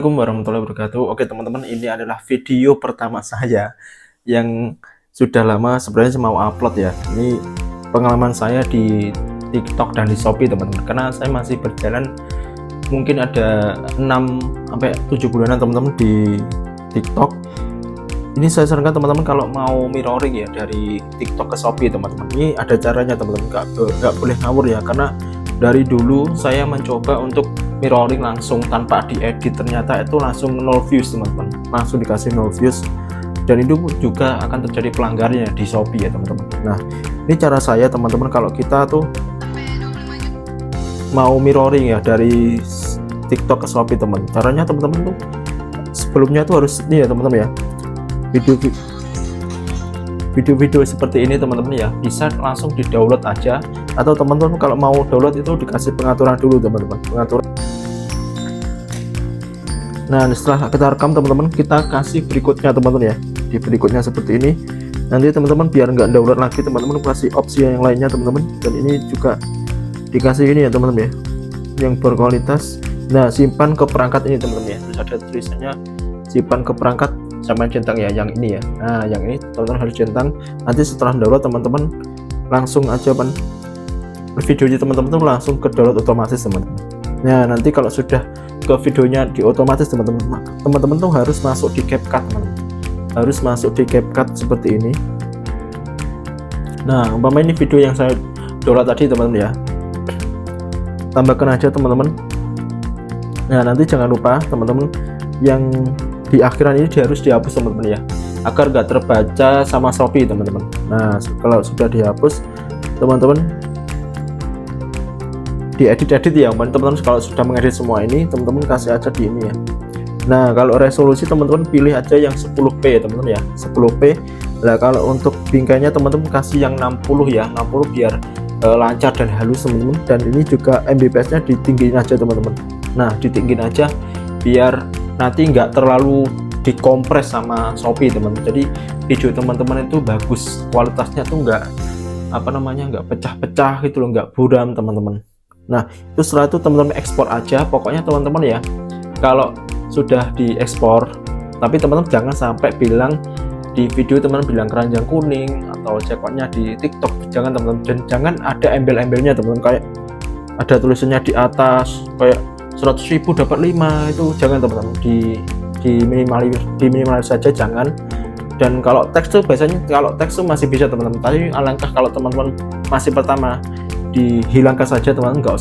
Assalamualaikum warahmatullahi wabarakatuh. Oke teman-teman, ini adalah video pertama saya yang sudah lama sebenarnya mau upload ya. Ini pengalaman saya di TikTok dan di Shopee teman-teman. Karena saya masih berjalan mungkin ada 6-7 bulanan teman-teman di TikTok. Ini saya sarankan teman-teman kalau mau mirroring ya dari TikTok ke Shopee teman-teman. Ini ada caranya teman-teman, nggak boleh ngawur ya, karena dari dulu saya mencoba untuk mirroring langsung tanpa diedit, ternyata itu langsung 0 views teman-teman, langsung dikasih 0 views, dan itu juga akan terjadi pelanggarnya di Shopee ya teman-teman. Nah ini cara saya teman-teman kalau kita tuh mau mirroring ya dari TikTok ke Shopee teman. Caranya teman-teman tuh sebelumnya tuh harus ini ya teman-teman ya, video-video seperti ini teman-teman ya, bisa langsung di download aja, atau teman-teman kalau mau download itu dikasih pengaturan dulu teman-teman, pengaturan. Nah setelah kita rekam teman-teman, kita kasih berikutnya teman-teman ya, di berikutnya seperti ini. Nanti teman-teman biar nggak download lagi, teman-teman kasih opsi yang lainnya teman-teman, dan ini juga dikasih ini ya teman-teman ya, yang berkualitas. Nah simpan ke perangkat ini teman-teman ya, terus ada tulisannya simpan ke perangkat sama centang ya, yang ini ya. Nah yang ini teman-teman harus centang. Nanti setelah download teman-teman langsung aja videonya teman-teman tuh langsung ke download otomatis teman-teman. Nah nanti kalau sudah ke videonya di otomatis teman-teman tuh harus masuk di CapCut teman-teman, harus masuk di CapCut seperti ini. Nah umpama ini video yang saya download tadi teman-teman ya, tambahkan aja teman-teman. Nah nanti jangan lupa teman-teman yang di akhiran ini harus dihapus teman-teman ya, agar gak terbaca sama Shopee teman-teman. Nah kalau sudah dihapus teman-teman diedit ya teman-teman. Kalau sudah mengedit semua ini teman-teman kasih aja di ini ya. Nah kalau resolusi teman-teman pilih aja yang 10p ya teman-teman ya, 10p. Nah kalau untuk bingkainya teman-teman kasih yang 60 ya, 60 biar lancar dan halus teman-teman. Dan ini juga mbps nya ditinggiin aja teman-teman. Nah ditinggiin aja biar nanti nggak terlalu dikompres sama Shopee teman-teman. Jadi video teman-teman itu bagus, kualitasnya tuh nggak nggak pecah-pecah gitu loh, nggak buram teman-teman. Nah itu setelah itu teman-teman ekspor aja. Pokoknya teman-teman ya, kalau sudah diekspor, tapi teman-teman jangan sampai bilang di video teman-teman bilang keranjang kuning atau cekotnya di TikTok, jangan teman-teman. Dan jangan ada embel-embelnya teman-teman, kayak ada tulisannya di atas kayak 100.000 dapat 5, itu jangan teman-teman, di minimalis saja, jangan. Dan kalau teks tuh biasanya, kalau teks tuh masih bisa teman-teman, tapi alangkah kalau teman-teman masih pertama, dihilangkan saja teman-teman, nggak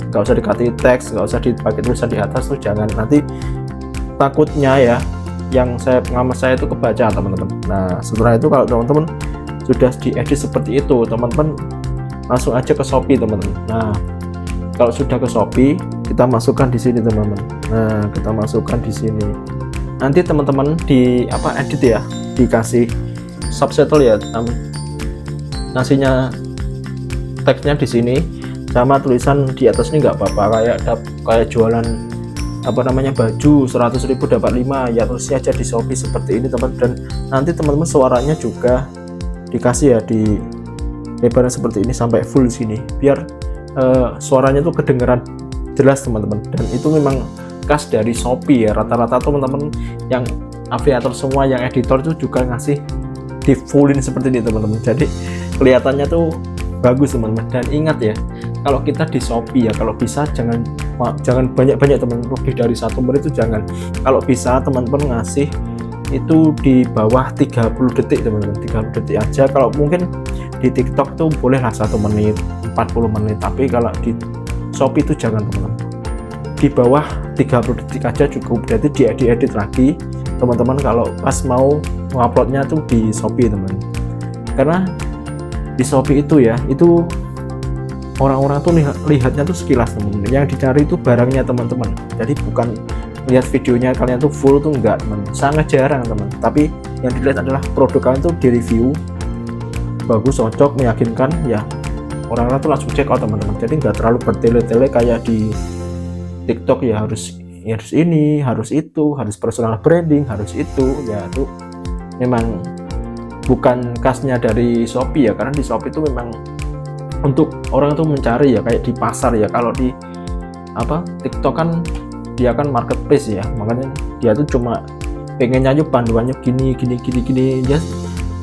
usah dikasih teks, nggak usah dipakai tulisan di atas tuh, jangan. Nanti takutnya ya, yang pengalaman saya itu kebaca teman-teman. Nah setelah itu kalau teman-teman sudah diedit seperti itu, teman-teman langsung aja ke Shopee teman-teman. Nah kalau sudah ke Shopee, kita masukkan di sini teman-teman. Nah kita masukkan di sini. Nanti teman-teman di edit ya, dikasih subtitle ya, ngasihnya teksnya di sini sama tulisan di atas ini nggak apa-apa, kayak jualan baju 100.000 dapat 5 ya, terusnya aja di Shopee seperti ini teman. Dan nanti teman-teman suaranya juga dikasih ya, di lebarnya seperti ini sampai full sini, biar suaranya tuh kedengeran jelas teman-teman. Dan itu memang khas dari Shopee ya, rata-rata teman-teman yang afiliator semua, yang editor itu juga ngasih di fullin seperti ini teman-teman, jadi kelihatannya tuh bagus teman-teman. Dan ingat ya, kalau kita di Shopee ya, kalau bisa jangan banyak-banyak teman-teman, lebih dari 1 menit itu jangan. Kalau bisa teman-teman ngasih itu di bawah 30 detik teman-teman, 30 detik aja. Kalau mungkin di TikTok tuh bolehlah 1 menit, 40 menit, tapi kalau di Shopee itu jangan teman-teman, di bawah 30 detik aja cukup. Berarti diedit lagi teman-teman kalau pas mau menguploadnya tuh di Shopee teman. Karena di Shopee itu ya, itu orang-orang tuh lihatnya tuh sekilas teman-teman, yang dicari itu barangnya teman-teman. Jadi bukan lihat videonya kalian tuh full tuh, enggak teman, sangat jarang teman. Tapi yang dilihat adalah produk kalian tuh di review bagus, cocok, meyakinkan ya, orang-orang tuh langsung check out teman-teman. Jadi nggak terlalu bertele-tele kayak di TikTok ya, harus ini, harus itu, harus personal branding, harus itu ya. Itu memang bukan khasnya dari Shopee ya, karena di Shopee itu memang untuk orang tuh mencari ya, kayak di pasar ya. Kalau di TikTok kan dia kan marketplace ya, makanya dia tuh cuma pengennya aja panduannya gini ya.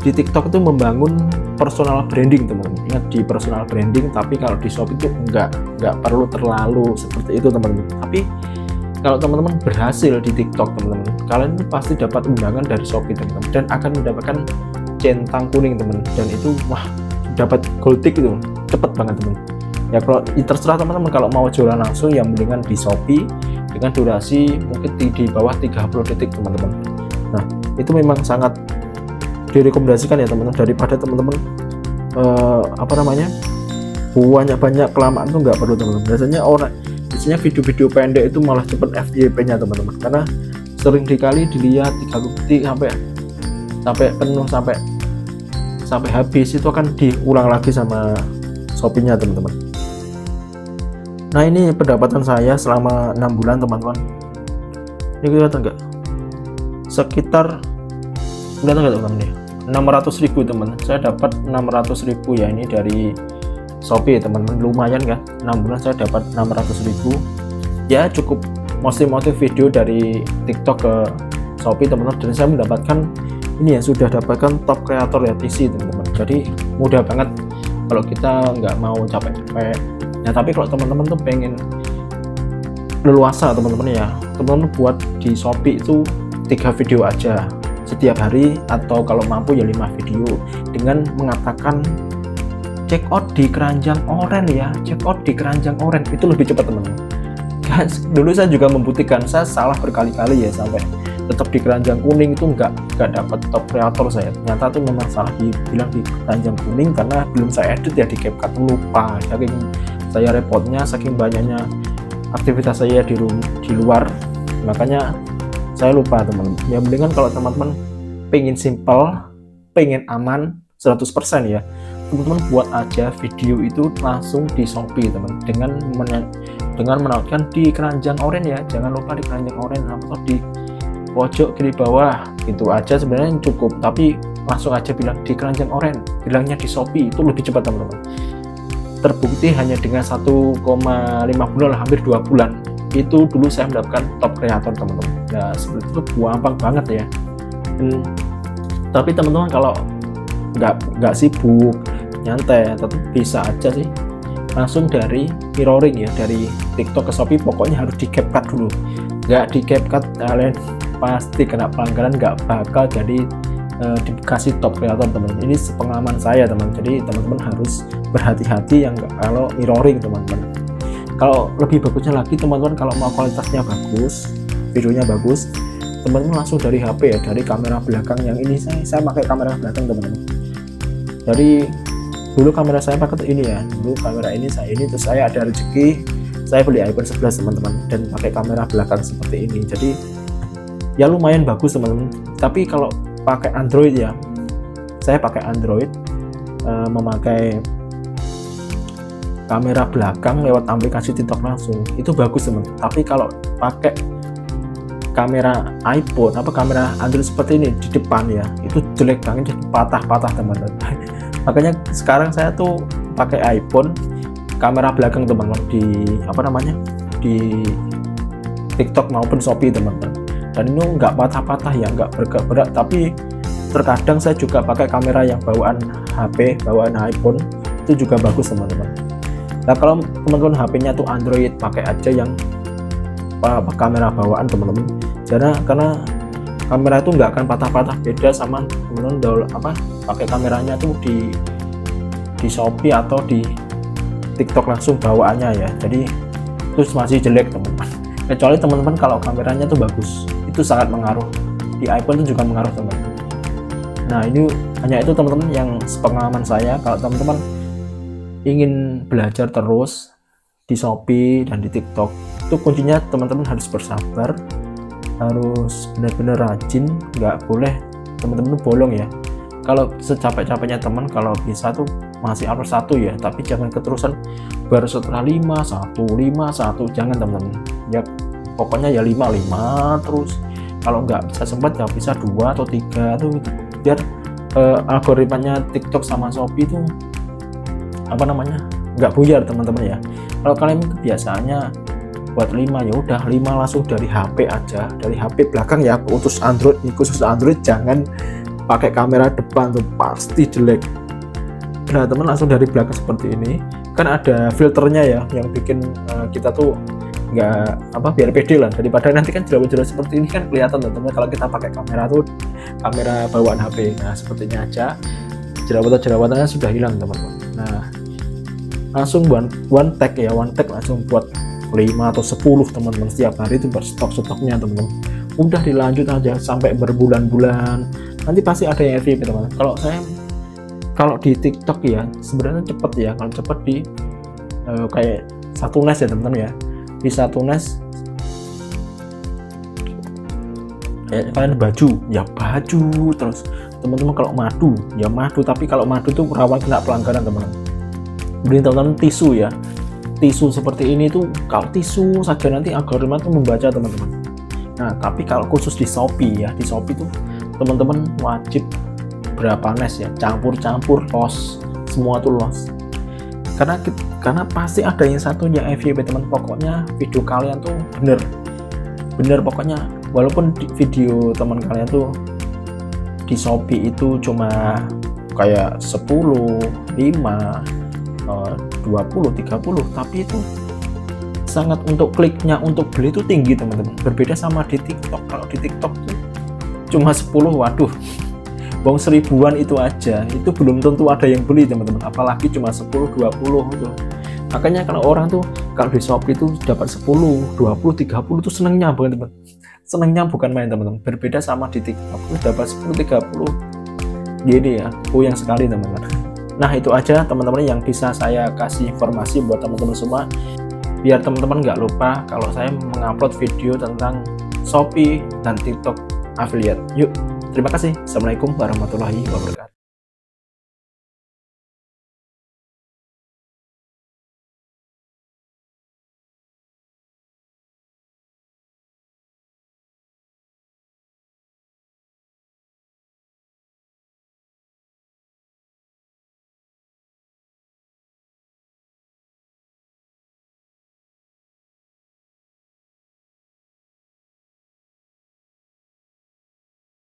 Di TikTok itu membangun personal branding teman-teman. Ingat, di personal branding, tapi kalau di Shopee itu nggak perlu terlalu seperti itu teman-teman. Tapi kalau teman-teman berhasil di TikTok teman-teman, kalian pasti dapat undangan dari Shopee teman-teman, dan akan mendapatkan centang kuning teman, dan itu wah, dapat gold tick itu cepet banget teman. Ya kalau terserah teman-teman, kalau mau jualan langsung yang mendingan di Shopee dengan durasi mungkin di bawah 30 detik teman-teman. Nah itu memang sangat direkomendasikan ya teman-teman, daripada teman-teman banyak kelamaan tuh nggak perlu teman-teman. Biasanya video-video pendek itu malah cepet FYP-nya teman-teman, karena sering dikali dilihat 3 detik sampai penuh, sampai habis, itu akan diulang lagi sama Shopee-nya teman-teman. Nah ini pendapatan saya selama 6 bulan teman-teman. Ini kelihatan nggak? Sekitar kelihatan nggak teman-teman ya? 600.000 teman, saya dapat 600.000 ya, ini dari Shopee teman-teman, lumayan kan, 6 bulan saya dapat 600.000 ya, cukup motif video dari TikTok ke Shopee teman-teman, dan saya mendapatkan ini ya, sudah dapatkan top kreator ya TC teman-teman. Jadi mudah banget kalau kita nggak mau capek-capek ya. Tapi kalau teman-teman tuh pengen leluasa teman-teman ya, teman-teman buat di Shopee itu 3 video aja setiap hari, atau kalau mampu ya 5 video, dengan mengatakan check out di keranjang oranye ya, check out di keranjang oranye, itu lebih cepat teman-teman. Dulu saya juga membuktikan, saya salah berkali-kali ya, sampai tetap di keranjang kuning itu nggak dapat top kreator saya. Ternyata itu memang salah dibilang di keranjang kuning, karena belum saya edit ya di CapCut, lupa, saking saya repotnya, saking banyaknya aktivitas saya di luar, makanya saya lupa teman-teman. Ya mendingan kalau teman-teman pengen simple, pengen aman 100% ya, teman-teman buat aja video itu langsung di Shopee teman, dengan menautkan di keranjang oranye ya, jangan lupa di keranjang oranye atau di pojok kiri bawah, itu aja sebenarnya cukup. Tapi langsung aja bilang di keranjang oranye, bilangnya di Shopee, itu lebih cepat teman-teman. Terbukti hanya dengan 1,5 bulan, hampir 2 bulan itu dulu saya mendapatkan top kreator teman-teman. Ya seperti itu, gampang banget ya. Tapi teman-teman kalau nggak sibuk, nyantai, tetap bisa aja sih langsung dari mirroring ya, dari TikTok ke Shopee. Pokoknya harus di CapCut dulu, nggak di CapCut kalian pasti kena pelanggaran, nggak bakal jadi dikasih top kreator teman-teman. Ini pengalaman saya teman, jadi teman-teman harus berhati-hati yang kalau mirroring teman-teman. Kalau lebih bagusnya lagi teman-teman, kalau mau kualitasnya bagus, videonya bagus, teman-teman langsung dari HP ya, dari kamera belakang. Yang ini saya pakai kamera belakang teman-teman. Dari dulu kamera saya pakai ini ya, dulu kamera ini terus saya ada rezeki, saya beli iPhone 11 teman-teman, dan pakai kamera belakang seperti ini. Jadi ya lumayan bagus teman-teman. Tapi kalau pakai Android ya, saya pakai Android, memakai kamera belakang lewat aplikasi TikTok langsung, itu bagus teman. Tapi kalau pakai kamera iPhone kamera Android seperti ini di depan ya, itu jelek banget, patah-patah teman-teman. Makanya sekarang saya tuh pakai iPhone kamera belakang teman-teman di TikTok maupun Shopee teman-teman, dan ini nggak patah-patah ya, nggak bergerak. Tapi terkadang saya juga pakai kamera yang bawaan HP, bawaan iPhone, itu juga bagus teman-teman. Nah kalau teman-teman HP-nya tuh Android, pakai aja yang kamera bawaan teman-teman, karena kamera itu nggak akan patah-patah. Beda sama teman-teman pakai kameranya tuh di Shopee atau di TikTok langsung bawaannya ya, jadi terus masih jelek teman-teman. Kecuali teman-teman kalau kameranya tuh bagus, itu sangat mengaruh. Di iPhone itu juga mengaruh teman-teman. Nah ini hanya itu teman-teman yang sepengalaman saya. Kalau teman-teman ingin belajar terus di Shopee dan di TikTok, itu kuncinya teman-teman harus bersabar, harus benar-benar rajin, nggak boleh teman-teman bolong ya. Kalau secapek-capeknya teman, kalau bisa tuh masih upload 1 ya, tapi jangan keterusan baru setelah 5, 1, jangan teman-teman ya. Pokoknya ya 5 terus. Kalau nggak bisa sempat ya bisa 2 atau 3 tuh, biar algoritmanya TikTok sama Shopee itu nggak buyar teman-teman ya. Kalau kalian kebiasaannya buat 5, ya udah 5 langsung dari HP aja, dari HP belakang ya, khusus Android, jangan pakai kamera depan tuh pasti jelek. Nah teman, langsung dari belakang seperti ini, kan ada filternya ya yang bikin kita tuh nggak biar pede lah, daripada nanti kan jerawat-jerawat seperti ini kan kelihatan teman-teman kalau kita pakai kamera bawaan HP. Nah sepertinya aja jerawat-jerawatnya sudah hilang teman-teman. Nah langsung one take langsung buat 5 atau 10 teman-teman, setiap hari itu berstok-stoknya teman-teman. Udah dilanjut aja sampai berbulan-bulan, nanti pasti ada yang FYP teman-teman. Kalau di TikTok ya sebenarnya cepet ya, kalau cepet di kayak satu nes ya teman-teman ya, di satu nes kayak kalian baju terus teman-teman. Kalau madu ya madu, tapi kalau madu tuh rawan kena pelanggaran teman-teman. Beli teman-teman tisu seperti ini tuh, kalau tisu saja nanti algoritma tuh membaca teman-teman. Nah tapi kalau khusus di Shopee ya, di Shopee tuh teman-teman wajib berapa nes ya, campur los, semua tuh los, karena pasti ada yang satu yang FYP teman. Pokoknya video kalian tuh bener pokoknya, walaupun video teman kalian tuh di Shopee itu cuma kayak 10, 5, 20, 30, tapi itu sangat untuk kliknya untuk beli itu tinggi teman-teman. Berbeda sama di TikTok. Kalau di TikTok tuh cuma 10, waduh, bong 1000-an itu aja, itu belum tentu ada yang beli teman-teman, apalagi cuma 10, 20 itu. Makanya kalau orang tuh kalau di Shopee itu dapat 10, 20, 30 itu senengnya banget teman. Senengnya bukan main teman-teman. Berbeda sama di TikTok itu dapat 10, 30 gini ya, goyang sekali teman-teman. Nah itu aja teman-teman yang bisa saya kasih informasi buat teman-teman semua, biar teman-teman nggak lupa kalau saya mengupload video tentang Shopee dan TikTok affiliate. Yuk, terima kasih. Assalamualaikum warahmatullahi wabarakatuh.